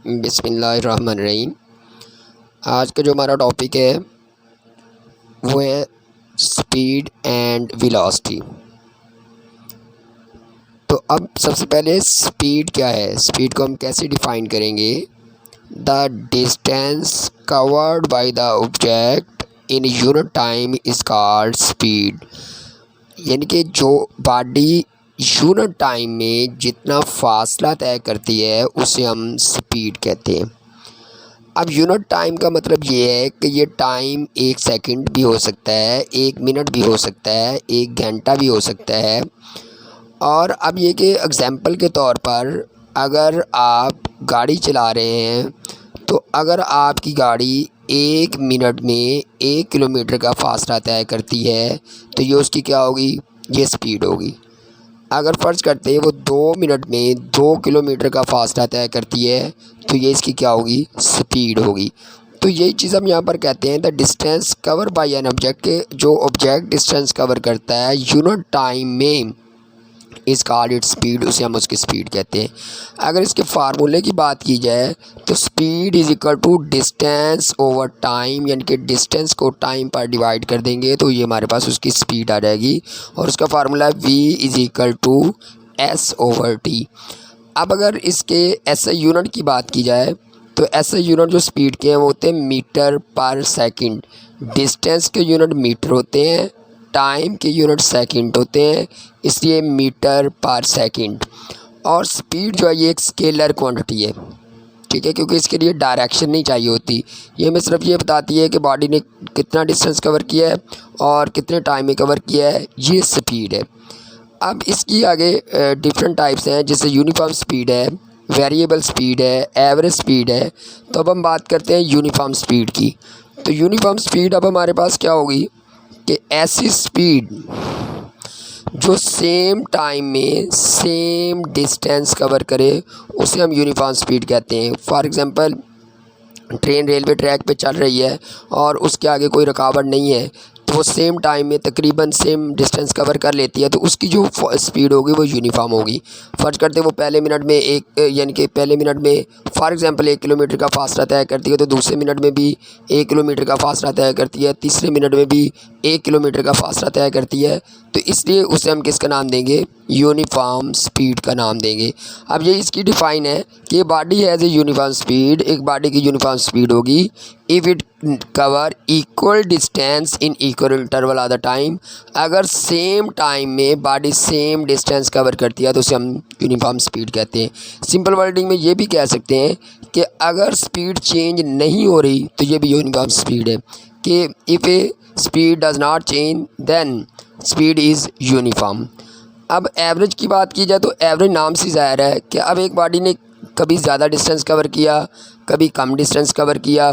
बिस्मिल्लाहिर्रहमानिर्रहीम। आज का जो हमारा टॉपिक है वो है स्पीड एंड वेलोसिटी। तो अब सबसे पहले स्पीड क्या है, स्पीड को हम कैसे डिफ़ाइन करेंगे। The distance covered by the object in unit time is called speed. यानी कि जो बॉडी यूनिट टाइम में जितना फासला तय करती है उसे हम स्पीड कहते हैं। अब यूनिट टाइम का मतलब ये है कि ये टाइम 1 सेकंड भी हो सकता है, 1 मिनट भी हो सकता है, 1 घंटा भी हो सकता है। और अब ये कि एग्ज़ाम्पल के तौर पर अगर आप गाड़ी चला रहे हैं तो अगर आपकी गाड़ी 1 मिनट में 1 किलोमीटर का फासला तय करती है तो ये उसकी क्या होगी, ये स्पीड होगी। अगर फ़र्ज़ करते हैं वो 2 मिनट में 2 किलोमीटर का फासला तय करती है तो ये इसकी क्या होगी, स्पीड होगी। तो यही चीज़ हम यहाँ पर कहते हैं the distance cover by an object, के जो ऑब्जेक्ट डिस्टेंस कवर करता है यूनिट टाइम में इस कॉल्ड इट्स स्पीड, उसे हम उसकी स्पीड कहते हैं। अगर इसके फार्मूले की बात की जाए तो speed is equal to distance over time, यानी कि डिस्टेंस को टाइम पर डिवाइड कर देंगे तो ये हमारे पास उसकी स्पीड आ जाएगी। और उसका formula v is equal to s over t। अब अगर इसके SI यूनिट की बात की जाए तो SI यूनिट जो स्पीड के हैं वो होते हैं मीटर पर सेकंड। डिस्टेंस के यूनिट मीटर होते हैं, टाइम के यूनिट सेकंड होते हैं, इसलिए मीटर पर सेकंड। और स्पीड जो है ये एक स्केलर क्वांटिटी है, ठीक है, क्योंकि इसके लिए डायरेक्शन नहीं चाहिए होती। ये हमें सिर्फ ये बताती है कि बॉडी ने कितना डिस्टेंस कवर किया है और कितने टाइम में कवर किया है, ये स्पीड है। अब इसकी आगे डिफरेंट टाइप्स हैं, जैसे यूनिफॉर्म स्पीड है, वेरिएबल स्पीड है, एवरेज स्पीड है। तो अब हम बात करते हैं यूनिफॉर्म स्पीड की। तो यूनिफॉर्म स्पीड अब हमारे पास क्या होगी कि ऐसी स्पीड जो सेम टाइम में सेम डिस्टेंस कवर करे उसे हम यूनिफॉर्म स्पीड कहते हैं। For example train railway track पे चल रही है और उसके आगे कोई रुकावट नहीं है तो वो सेम टाइम में तकरीबन सेम डिस्टेंस कवर कर लेती है, तो उसकी जो स्पीड होगी वो यूनिफॉर्म होगी। फ़र्ज़ करते हैं वो पहले मिनट में यानी कि पहले मिनट में फॉर एग्ज़ाम्पल 1 किलोमीटर का फासला तय करती है तो दूसरे मिनट में भी 1 किलोमीटर का फासला तय करती है, तीसरे मिनट में भी 1 किलोमीटर का फासला तय करती है। तो इसलिए उसे हम किसका नाम देंगे, यूनिफॉर्म स्पीड का नाम देंगे। अब ये इसकी डिफ़ाइन है कि body has a uniform speed, एक बॉडी की यूनिफॉर्म स्पीड होगी if it cover equal distance in equal interval of the time. अगर सेम टाइम में बॉडी सेम डिस्टेंस कवर करती है तो उसे हम यूनिफॉर्म स्पीड कहते हैं। सिंपल वर्डिंग में ये भी कह सकते हैं कि अगर स्पीड चेंज नहीं हो रही तो ये भी यूनिफॉर्म स्पीड है, कि if a speed does not change then speed is uniform. अब एवरेज की बात की जाए तो एवरेज नाम से ज़ाहिर है कि अब एक बॉडी ने कभी ज़्यादा डिस्टेंस कवर किया, कभी कम डिस्टेंस कवर किया,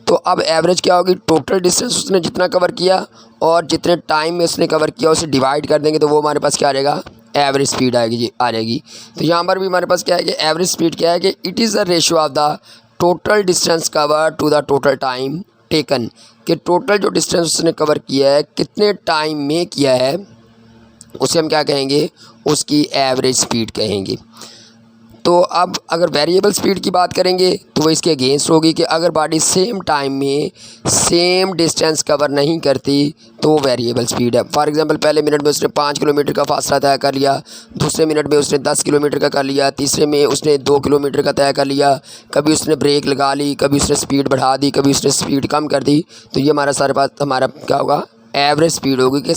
तो अब एवरेज क्या होगी, टोटल डिस्टेंस उसने जितना कवर किया और जितने टाइम में उसने कवर किया उसे डिवाइड कर देंगे तो वो हमारे पास क्या आ जाएगा, एवरेज स्पीड आएगी आ जाएगी। तो यहाँ पर भी हमारे पास क्या है कि एवरेज स्पीड क्या है कि it is the ratio of the total distance cover to the total time taken, कि टोटल जो डिस्टेंस उसने कवर किया है कितने टाइम में किया है उसे हम क्या कहेंगे, उसकी एवरेज स्पीड कहेंगे। तो अब अगर वेरिएबल स्पीड की बात करेंगे तो वो इसके अगेंस्ट होगी कि अगर बॉडी सेम टाइम में सेम डिस्टेंस कवर नहीं करती तो वो वेरिएबल स्पीड है। फॉर एग्जांपल पहले मिनट में उसने 5 किलोमीटर का फासला तय कर लिया, दूसरे मिनट में उसने 10 किलोमीटर का कर लिया, तीसरे में उसने 2 किलोमीटर का तय कर लिया, कभी उसने ब्रेक लगा ली, कभी उसने स्पीड बढ़ा दी, कभी उसने स्पीड कम कर दी, तो ये हमारा सारे पास हमारा क्या होगा, एवरेज स्पीड होगी कि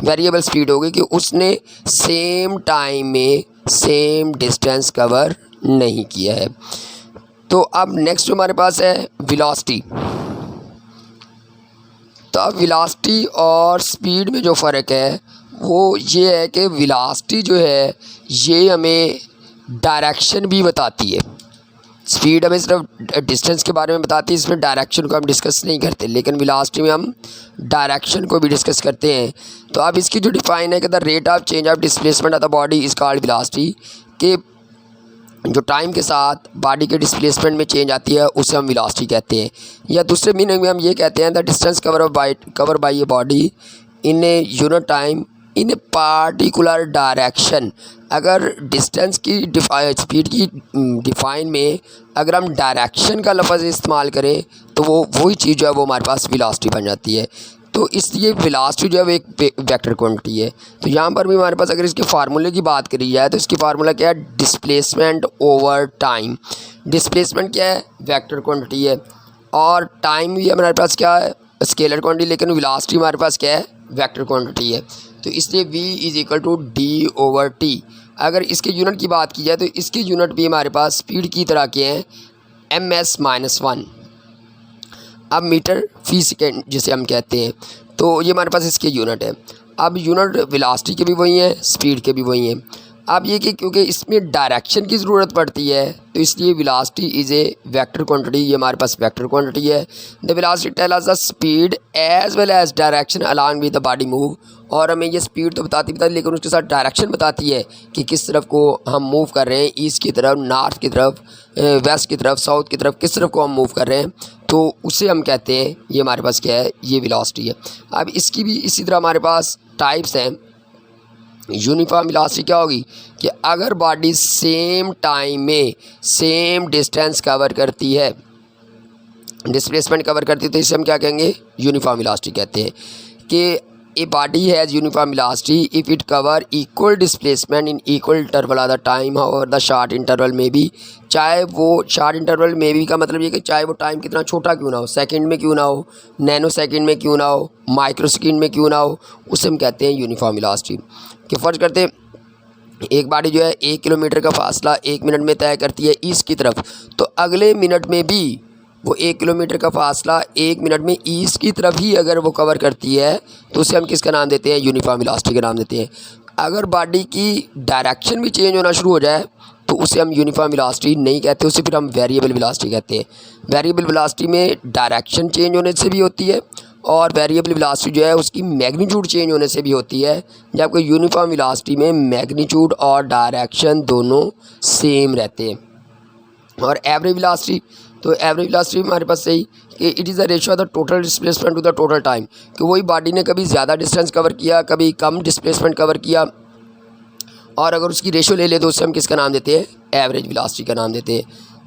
वेरिएबल स्पीड होगी कि उसने सेम टाइम में सेम डिस्टेंस कवर नहीं किया है। तो अब नेक्स्ट हमारे पास है वेलोसिटी। तो अब वेलोसिटी और स्पीड में जो फ़र्क है वो ये है कि वेलोसिटी जो है ये हमें डायरेक्शन भी बताती है, स्पीड हमें सिर्फ डिस्टेंस के बारे में बताती है, इसमें डायरेक्शन को हम डिस्कस नहीं करते, लेकिन वेलोसिटी में हम डायरेक्शन को भी डिस्कस करते हैं। तो अब इसकी जो डिफ़ाइन है कि the rate of change of displacement of the body is called velocity, कि जो टाइम के साथ बॉडी के डिस्प्लेसमेंट में चेंज आती है उसे हम वेलोसिटी कहते हैं। या दूसरे मीनिंग में हम ये कहते हैं the distance cover by a body in a unit time in particular direction. अगर डिस्टेंस की स्पीड की डिफाइन में अगर हम डायरेक्शन का लफ्ज़ इस्तेमाल करें तो वो वही चीज़ जो है वो हमारे पास वेलोसिटी बन जाती है। तो इसलिए वेलोसिटी जो है वो एक वेक्टर क्वांटिटी है। तो यहाँ पर भी हमारे पास अगर इसके फार्मूले की बात करी जाए तो इसकी फार्मूला क्या है, डिस्प्लेसमेंट ओवर टाइम। डिस्प्लेसमेंट क्या है, वेक्टर क्वांटिटी है, और टाइम भी हमारे पास क्या है, स्केलर क्वांटिटी, लेकिन वेलोसिटी हमारे पास क्या है, वेक्टर क्वांटिटी है। तो इसलिए v is equal to D over T. अगर इसके यूनिट की बात की जाए तो इसके यूनिट भी हमारे पास स्पीड की तरह के हैं, ms-1। अब मीटर फी सेकेंड जिसे हम कहते हैं, तो ये हमारे पास इसके यूनिट है। अब यूनिट वेलोसिटी के भी वही हैं, स्पीड के भी वही हैं। अब ये कि क्योंकि इसमें डायरेक्शन की ज़रूरत पड़ती है तो इसलिए velocity is a vector quantity, ये हमारे पास वेक्टर क्वांटिटी है। The velocity tell us the speed as well as direction along with the body move. और हमें ये स्पीड तो बताती लेकिन उसके साथ डायरेक्शन बताती है कि किस तरफ को हम मूव कर रहे हैं, ईस्ट की तरफ, नॉर्थ की तरफ, वेस्ट की तरफ, साउथ की तरफ, किस तरफ को हम मूव कर रहे हैं। तो उसे हम कहते हैं, ये हमारे पास क्या है, ये वेलोसिटी है। अब इसकी भी इसी तरह हमारे पास टाइप्स हैं। यूनिफॉर्म वेलोसिटी क्या होगी कि अगर बॉडी सेम टाइम में सेम डिस्टेंस कवर करती है, डिस्प्लेसमेंट कवर करती है, तो इसे हम क्या कहेंगे, यूनिफॉर्म वेलोसिटी कहते हैं। कि a body has uniform velocity if it cover equal displacement in equal interval of the time और द शॉर्ट इंटरवल में भी। चाहे वो शॉर्ट इंटरवल में भी का मतलब ये कि चाहे वो टाइम कितना छोटा क्यों ना हो, सेकंड में क्यों ना हो, नैनो सेकंड में क्यों ना हो, माइक्रो सेकंड में क्यों ना हो, उसे हम कहते हैं यूनिफॉर्म वेलोसिटी। कि फ़र्ज़ करते हैं एक बॉडी जो है 1 किलोमीटर का फासला 1 मिनट में तय करती है ईस्ट की तरफ, तो अगले मिनट में भी वो 1 किलोमीटर का फासला 1 मिनट में ईस्ट की तरफ ही अगर वो कवर करती है तो उसे हम किसका नाम देते हैं, यूनिफॉर्म वेलोसिटी का नाम देते हैं। अगर बॉडी की डायरेक्शन भी चेंज होना शुरू हो जाए तो उसे हम यूनिफॉर्म वेलोसिटी नहीं कहते, उसे फिर हम वेरिएबल वेलोसिटी कहते हैं। वेरिएबल वेलोसिटी में डायरेक्शन चेंज होने से भी होती है और वेरिएबल वेलोसिटी जो है उसकी मैग्नीट्यूड चेंज होने से भी होती है, जबकि यूनिफॉर्म वेलोसिटी में मैग्नीट्यूड और डायरेक्शन दोनों सेम रहते हैं। और एवरेज वेलोसिटी, तो एवरेज वेलोसिटी हमारे पास सही कि it is the ratio of the total displacement to the total time. कि वही बॉडी ने कभी ज़्यादा डिस्टेंस कवर किया, कभी कम डिस्प्लेसमेंट कवर किया, और अगर उसकी रेशियो ले ले तो उससे हम किसका नाम देते हैं, एवरेज वेलोसिटी का नाम देते हैं।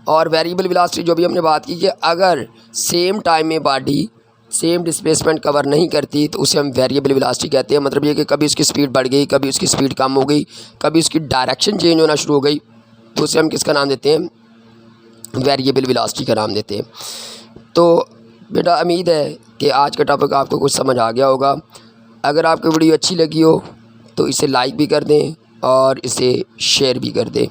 और वेरिएबल वेलोसिटी जो भी हमने बात की कि अगर सेम टाइम में बॉडी सेम डिस्प्लेसमेंट कवर नहीं करती तो उसे हम वेरिएबल वेलोसिटी कहते हैं। मतलब ये कि कभी उसकी स्पीड बढ़ गई, कभी उसकी स्पीड कम हो गई, कभी उसकी डायरेक्शन चेंज होना शुरू हो गई, तो उसे हम किसका नाम देते हैं, वेरिएबल वेलोसिटी का नाम देते हैं। तो बेटा उम्मीद है कि आज का टॉपिक आपको कुछ समझ आ गया होगा। अगर आपको वीडियो अच्छी लगी हो तो इसे लाइक भी कर दें और इसे शेयर भी कर दें।